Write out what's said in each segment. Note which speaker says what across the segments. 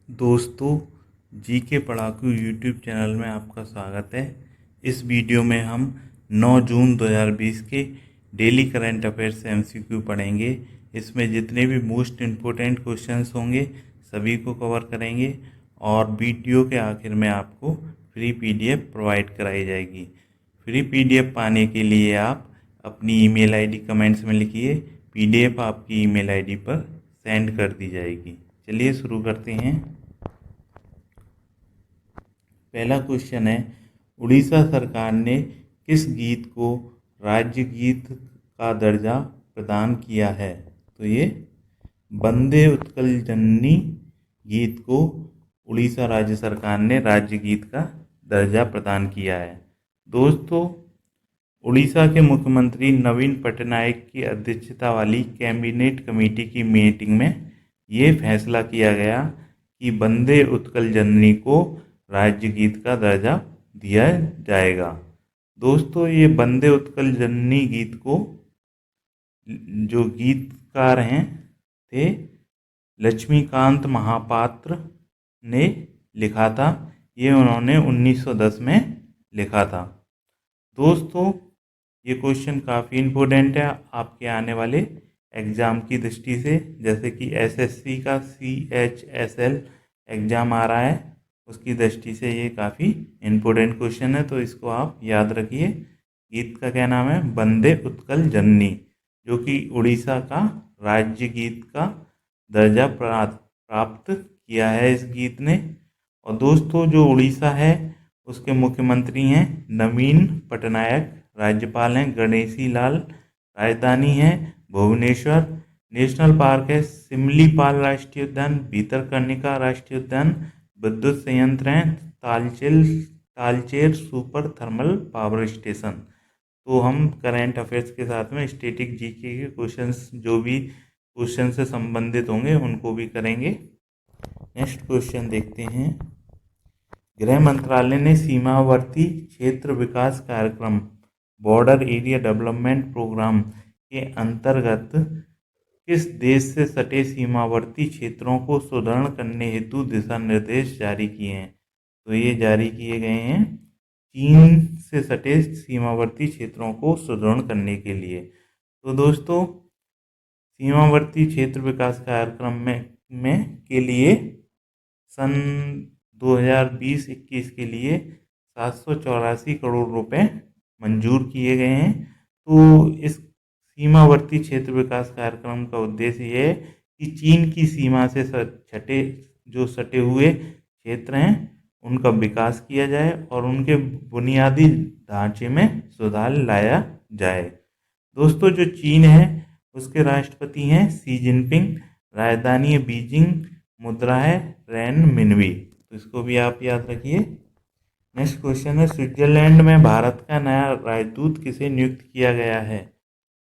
Speaker 1: दोस्तों, जी के पढ़ाकू YouTube channel में आपका स्वागत है। इस वीडियो में हम 9 जून 2020 के डेली करंट अफेयर्स से एमसीक्यू पढ़ेंगे। इसमें जितने भी मोस्ट इम्पोर्टेंट क्वेश्चंस होंगे सभी को कवर करेंगे और वीडियो के आखिर में आपको फ्री पीडीएफ प्रोवाइड कराई जाएगी। फ्री पीडीएफ पाने के लिए आप अपनी ईमेल आईडी कमेंट्स में लिखिए, पीडीएफ आपकी ईमेल आईडी पर सेंड कर दी जाएगी। चलिए शुरू करते हैं। पहला क्वेश्चन है, उड़ीसा सरकार ने किस गीत को राज्य गीत का दर्जा प्रदान किया है? तो ये वंदे उत्कल जननी गीत को उड़ीसा राज्य सरकार ने राज्य गीत का दर्जा प्रदान किया है। दोस्तों, उड़ीसा के मुख्यमंत्री नवीन पटनायक की अध्यक्षता वाली कैबिनेट कमेटी की मीटिंग में ये फैसला किया गया कि वंदे उत्कल जननी को राज्य गीत का दर्जा दिया जाएगा। दोस्तों, ये वंदे उत्कल जननी गीत को जो गीतकार हैं थे लक्ष्मीकांत महापात्र ने लिखा था। ये उन्होंने 1910 में लिखा था। दोस्तों, ये क्वेश्चन काफ़ी इम्पोर्टेंट है आपके आने वाले एग्ज़ाम की दृष्टि से। जैसे कि एसएससी का CHSL एग्ज़ाम आ रहा है, उसकी दृष्टि से ये काफ़ी इम्पोर्टेंट क्वेश्चन है, तो इसको आप याद रखिए। गीत का क्या नाम है? वंदे उत्कल जननी, जो कि उड़ीसा का राज्य गीत का दर्जा प्राप्त किया है इस गीत ने। और दोस्तों, जो उड़ीसा है उसके मुख्यमंत्री हैं नवीन पटनायक, राज्यपाल हैं गणेशी लाल, राजधानी है भुवनेश्वर, नेशनल पार्क है सिमलीपाल राष्ट्रीय उद्यान, भीतरकनिका राष्ट्रीय उद्यान, विद्युत संयंत्र हैं Talcher super thermal power station. तो हम करंट अफेयर्स के साथ में स्टैटिक जीके के क्वेश्चंस, जो भी क्वेश्चन से संबंधित होंगे उनको भी करेंगे। नेक्स्ट क्वेश्चन देखते हैं। गृह मंत्रालय ने सीमावर्ती क्षेत्र विकास कार्यक्रम बॉर्डर एरिया डेवलपमेंट प्रोग्राम के अंतर्गत किस देश से सटे सीमावर्ती क्षेत्रों को सुदृढ़ करने हेतु दिशा निर्देश जारी किए हैं? तो ये जारी किए गए हैं चीन से सटे सीमावर्ती क्षेत्रों को सुदृढ़ करने के लिए। तो दोस्तों, सीमावर्ती क्षेत्र विकास कार्यक्रम में के लिए सन 2020-21 के लिए 784 करोड़ रुपए मंजूर किए गए हैं। तो इस सीमावर्ती क्षेत्र विकास कार्यक्रम का उद्देश्य ये है कि चीन की सीमा से सटे हुए क्षेत्र हैं उनका विकास किया जाए और उनके बुनियादी ढांचे में सुधार लाया जाए। दोस्तों, जो चीन है उसके राष्ट्रपति हैं शी जिनपिंग, राजधानी है बीजिंग, मुद्रा है रेन मिनवी। तो इसको भी आप याद रखिए। नेक्स्ट क्वेश्चन है, स्विट्जरलैंड में भारत का नया राजदूत किसे नियुक्त किया गया है?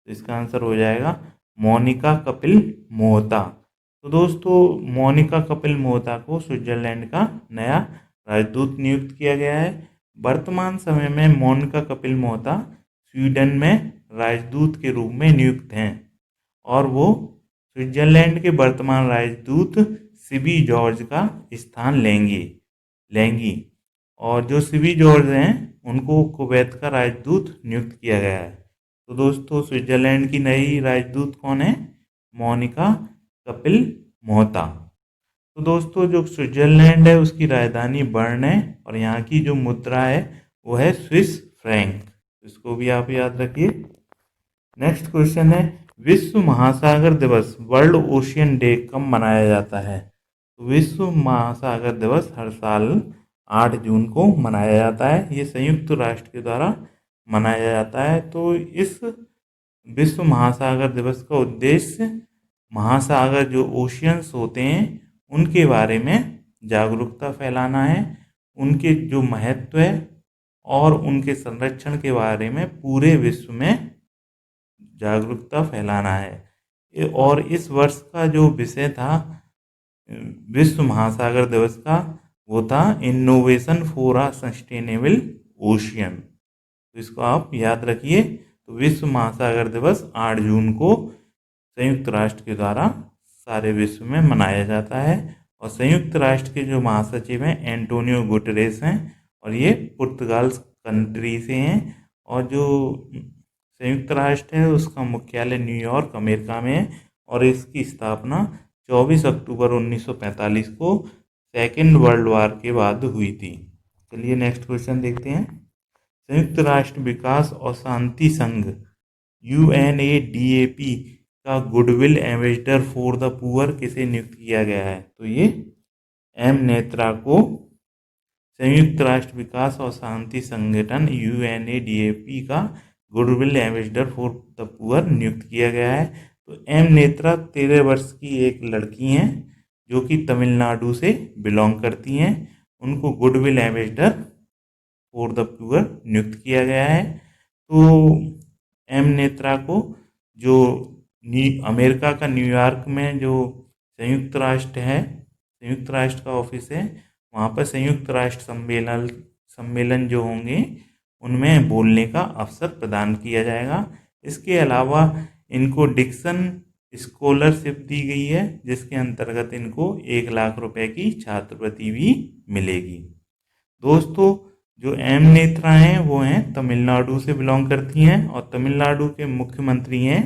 Speaker 1: तो इसका आंसर हो जाएगा मोनिका कपिल मोहता। तो दोस्तों, मोनिका कपिल मोहता को स्विट्जरलैंड का नया राजदूत नियुक्त किया गया है। वर्तमान समय में मोनिका कपिल मोहता स्वीडन में राजदूत के रूप में नियुक्त हैं और वो स्विट्जरलैंड के वर्तमान राजदूत सिबी जॉर्ज का स्थान लेंगी। और जो सिबी जॉर्ज हैं उनको कुवैत का राजदूत नियुक्त किया गया है। तो दोस्तों, स्विट्जरलैंड की नई राजदूत कौन है? मोनिका कपिल मोहता। तो दोस्तों, जो स्विट्जरलैंड है उसकी राजधानी बर्न है और यहाँ की जो मुद्रा है वो है स्विस फ्रैंक। इसको भी आप याद रखिए। नेक्स्ट क्वेश्चन है, विश्व महासागर दिवस वर्ल्ड ओशियन डे कब मनाया जाता है? तो विश्व महासागर दिवस हर साल 8 जून को मनाया जाता है। ये संयुक्त राष्ट्र के द्वारा मनाया जाता है। तो इस विश्व महासागर दिवस का उद्देश्य महासागर जो ओशियंस होते हैं उनके बारे में जागरूकता फैलाना है, उनके जो महत्व है और उनके संरक्षण के बारे में पूरे विश्व में जागरूकता फैलाना है। और इस वर्ष का जो विषय था विश्व महासागर दिवस का, वो था innovation for a sustainable ocean. तो इसको आप याद रखिए। तो विश्व महासागर दिवस 8 जून को संयुक्त राष्ट्र के द्वारा सारे विश्व में मनाया जाता है और संयुक्त राष्ट्र के जो महासचिव हैं एंटोनियो गुटेरेस हैं, और ये पुर्तगाल कंट्री से हैं। और जो संयुक्त राष्ट्र है उसका मुख्यालय न्यूयॉर्क अमेरिका में है, और इसकी स्थापना 24 अक्टूबर 1945 को सेकेंड वर्ल्ड वार के बाद हुई थी। चलिए नेक्स्ट क्वेश्चन देखते हैं। संयुक्त राष्ट्र विकास और शांति संघ UNADAP का goodwill ambassador for the poor किसे नियुक्त किया गया है? तो ये एम नेत्रा को संयुक्त राष्ट्र विकास और शांति संगठन UNADAP का goodwill ambassador for the poor नियुक्त किया गया है। तो एम नेत्रा 13 वर्ष की एक लड़की हैं जो कि तमिलनाडु से बिलोंग करती हैं। उनको goodwill ambassador for the poor नियुक्त किया गया है। तो एम नेत्रा को जो अमेरिका का न्यूयॉर्क में जो संयुक्त राष्ट्र है, संयुक्त राष्ट्र का ऑफिस है, वहाँ पर संयुक्त राष्ट्र सम्मेलन जो होंगे उनमें बोलने का अवसर प्रदान किया जाएगा। इसके अलावा इनको डिक्सन स्कॉलरशिप दी गई है, जिसके अंतर्गत इनको 1 लाख रुपए की छात्रवृत्ति भी मिलेगी। दोस्तों, जो एम नेत्रा हैं वो हैं तमिलनाडु से बिलोंग करती हैं, और तमिलनाडु के मुख्यमंत्री हैं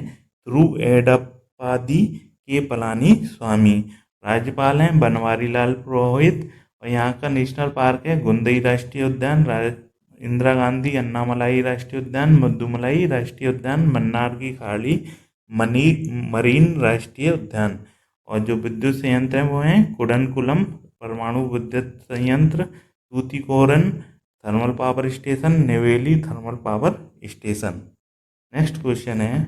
Speaker 1: थिरु एडप्पादी के पलानी स्वामी। राज्यपाल हैं बनवारी लाल पुरोहित, और यहाँ का नेशनल पार्क है गुंदई राष्ट्रीय उद्यान, इंदिरा गांधी अन्नामलाई राष्ट्रीय उद्यान, मुद्दुमलाई राष्ट्रीय उद्यान, मन्नार की खाड़ी मरीन राष्ट्रीय उद्यान। और जो विद्युत संयंत्र हैं वो हैं कुडनकुलम परमाणु विद्युत संयंत्र, Tuticorin thermal power station, Neyveli thermal power station. Next question है,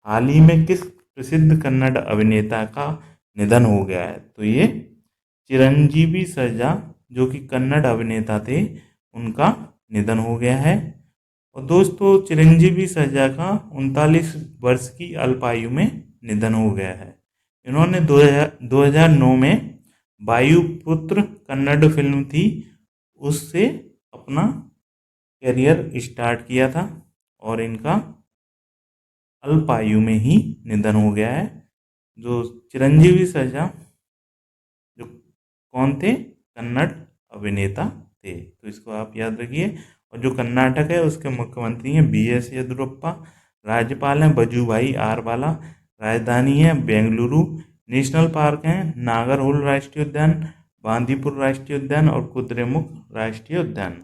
Speaker 1: हाल ही में किस प्रसिद्ध कन्नड़ अभिनेता का निधन हो गया है? तो ये चिरंजीवी सर्जा, जो कि कन्नड़ अभिनेता थे, उनका निधन हो गया है। और दोस्तों, चिरंजीवी सर्जा का 39 वर्ष की अल्पायु में निधन हो गया है। इन्होंने 2009 में वायुपुत्र कन्नड़ फिल्म थी, उससे अपना करियर स्टार्ट किया था, और इनका अल्पायु में ही निधन हो गया है। जो चिरंजीवी सर्जा जो कौन थे? कन्नड़ अभिनेता थे। तो इसको आप याद रखिए। और जो कर्नाटक है उसके मुख्यमंत्री हैं BS येदियुरप्पा, राज्यपाल हैं वजुभाई आरवाला, राजधानी है बेंगलुरु, नेशनल पार्क हैं नागरहोल राष्ट्रीय उद्यान, बांदीपुर राष्ट्रीय उद्यान और कुद्रेमुख राष्ट्रीय उद्यान।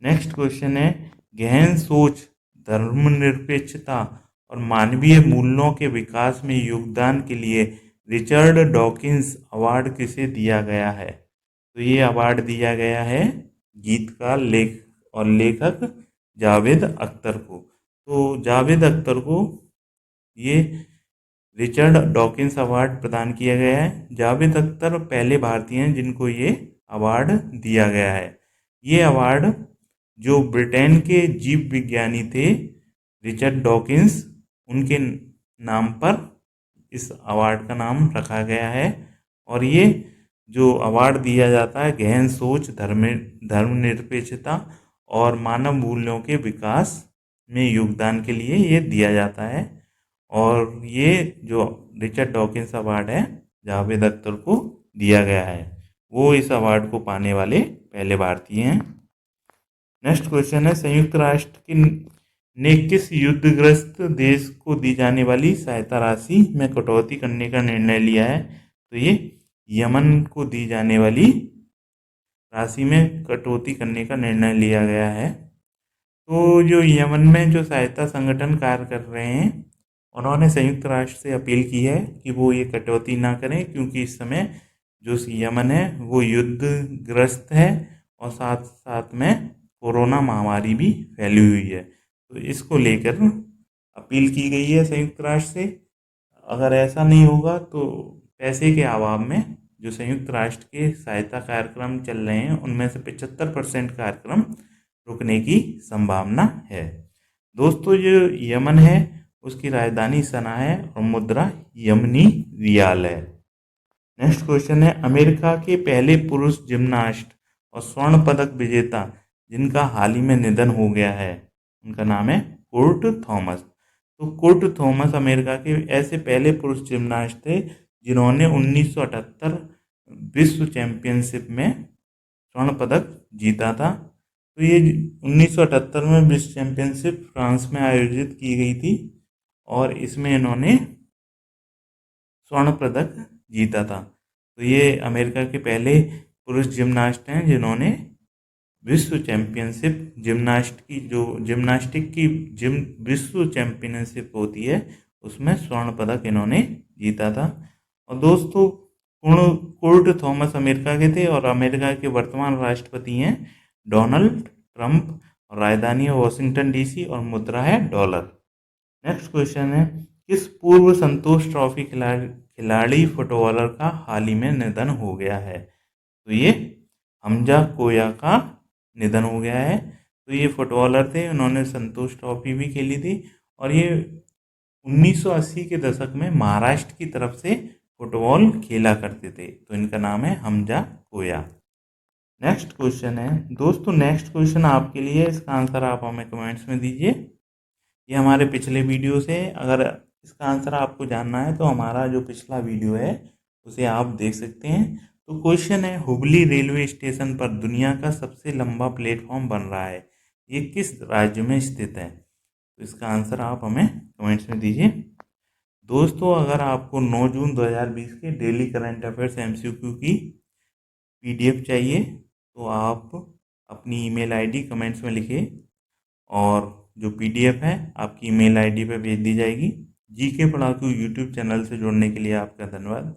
Speaker 1: नेक्स्ट क्वेश्चन है, गहन सोच, धर्मनिरपेक्षता और मानवीय मूल्यों के विकास में योगदान के लिए रिचर्ड डॉकिंस अवार्ड किसे दिया गया है? तो ये अवार्ड दिया गया है गीतकार लेखक जावेद अख्तर को। तो जावेद अख्तर को ये रिचर्ड डॉकिंस अवार्ड प्रदान किया गया है। जावेद अख्तर पहले भारतीय हैं जिनको ये अवार्ड दिया गया है। ये अवार्ड जो ब्रिटेन के जीव विज्ञानी थे रिचर्ड डॉकिंस, उनके नाम पर इस अवार्ड का नाम रखा गया है। और ये जो अवार्ड दिया जाता है गहन सोच, धर्मनिरपेक्षता और मानव मूल्यों के विकास में योगदान के लिए ये दिया जाता है। और ये जो रिचर्ड डॉकिंस अवार्ड है जावेद अख्तर को दिया गया है, वो इस अवार्ड को पाने वाले पहले भारतीय हैं। नेक्स्ट क्वेश्चन है, संयुक्त राष्ट्र ने किस युद्धग्रस्त देश को दी जाने वाली सहायता राशि में कटौती करने का निर्णय लिया है? तो ये यमन को दी जाने वाली राशि में कटौती करने का निर्णय लिया गया है। तो जो यमन में जो सहायता संगठन कार्य कर रहे हैं, उन्होंने संयुक्त राष्ट्र से अपील की है कि वो ये कटौती ना करें, क्योंकि इस समय जो यमन है वो युद्धग्रस्त है और साथ साथ में कोरोना महामारी भी फैली हुई है। तो इसको लेकर अपील की गई है संयुक्त राष्ट्र से। अगर ऐसा नहीं होगा तो पैसे के अभाव में जो संयुक्त राष्ट्र के सहायता कार्यक्रम चल रहे हैं उनमें से 75% कार्यक्रम रुकने की संभावना है। दोस्तों, जो यमन है उसकी राजधानी सना है और मुद्रा यमनी रियाल है। नेक्स्ट क्वेश्चन है, अमेरिका के पहले पुरुष जिम्नास्ट और स्वर्ण पदक विजेता जिनका हाल ही में निधन हो गया है, उनका नाम है कुर्ट थॉमस। तो कुर्ट थॉमस अमेरिका के ऐसे पहले पुरुष जिम्नास्ट थे जिन्होंने 1978 विश्व चैंपियनशिप में स्वर्ण पदक जीता था। तो ये 1978 में विश्व चैंपियनशिप फ्रांस में आयोजित की गई थी और इसमें इन्होंने स्वर्ण पदक जीता था। तो ये अमेरिका के पहले पुरुष जिम्नास्ट हैं जिन्होंने विश्व चैंपियनशिप जिम्नास्टिक की विश्व चैंपियनशिप होती है उसमें स्वर्ण पदक इन्होंने जीता था। और दोस्तों कुर्ट थॉमस अमेरिका के थे और अमेरिका के वर्तमान राष्ट्रपति हैं डोनाल्ड ट्रंप। और राजधानी है वॉशिंगटन डीसी और मुद्रा है डॉलर। नेक्स्ट क्वेश्चन है, किस पूर्व संतोष ट्रॉफी खिलाड़ी फुटबॉलर का हाल ही में निधन हो गया है? तो ये हमजा कोया का निधन हो गया है। तो ये फुटबॉलर थे, उन्होंने संतोष ट्रॉफी भी खेली थी और ये 1980 के दशक में महाराष्ट्र की तरफ से फुटबॉल खेला करते थे। तो इनका नाम है हमजा कोया। नेक्स्ट क्वेश्चन है दोस्तों, नेक्स्ट क्वेश्चन आपके लिए, इसका आंसर आप हमें कमेंट्स में दीजिए। ये हमारे पिछले वीडियो से, अगर इसका आंसर आपको जानना है तो हमारा जो पिछला वीडियो है उसे आप देख सकते हैं। तो क्वेश्चन है, हुबली रेलवे स्टेशन पर दुनिया का सबसे लंबा प्लेटफॉर्म बन रहा है, ये किस राज्य में स्थित है? तो इसका आंसर आप हमें कमेंट्स में दीजिए। दोस्तों, अगर आपको 9 जून 2020 के डेली करंट अफेयर्स MCQ की PDF चाहिए तो आप अपनी ईमेल आईडी कमेंट्स में लिखिए और जो PDF है आपकी ईमेल आईडी पर भेज दी जाएगी। GK पढ़ाकू यूट्यूब चैनल से जुड़ने के लिए आपका धन्यवाद।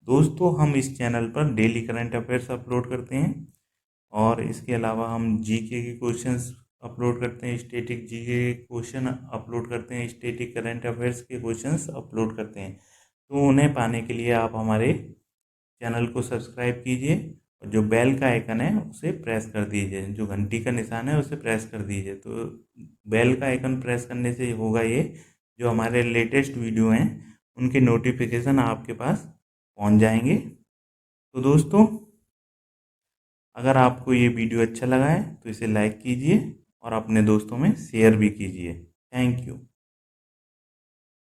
Speaker 1: दोस्तों, हम इस चैनल पर डेली करंट अफेयर्स अपलोड करते हैं और इसके अलावा हम GK के क्वेश्चंस अपलोड करते हैं, स्टैटिक GK के क्वेश्चन अपलोड करते हैं, स्टैटिक करंट अफेयर्स के क्वेश्चंस अपलोड करते हैं। तो उन्हें पाने के लिए आप हमारे चैनल को सब्सक्राइब कीजिए और जो बेल का आइकन है उसे प्रेस कर दीजिए, जो घंटी का निशान है उसे प्रेस कर दीजिए। तो बेल का आइकन प्रेस करने से होगा ये, जो हमारे लेटेस्ट वीडियो हैं उनके नोटिफिकेशन आपके पास पहुंच जाएंगे। तो दोस्तों, अगर आपको ये वीडियो अच्छा लगा है तो इसे लाइक कीजिए और अपने दोस्तों में शेयर भी कीजिए। Thank you.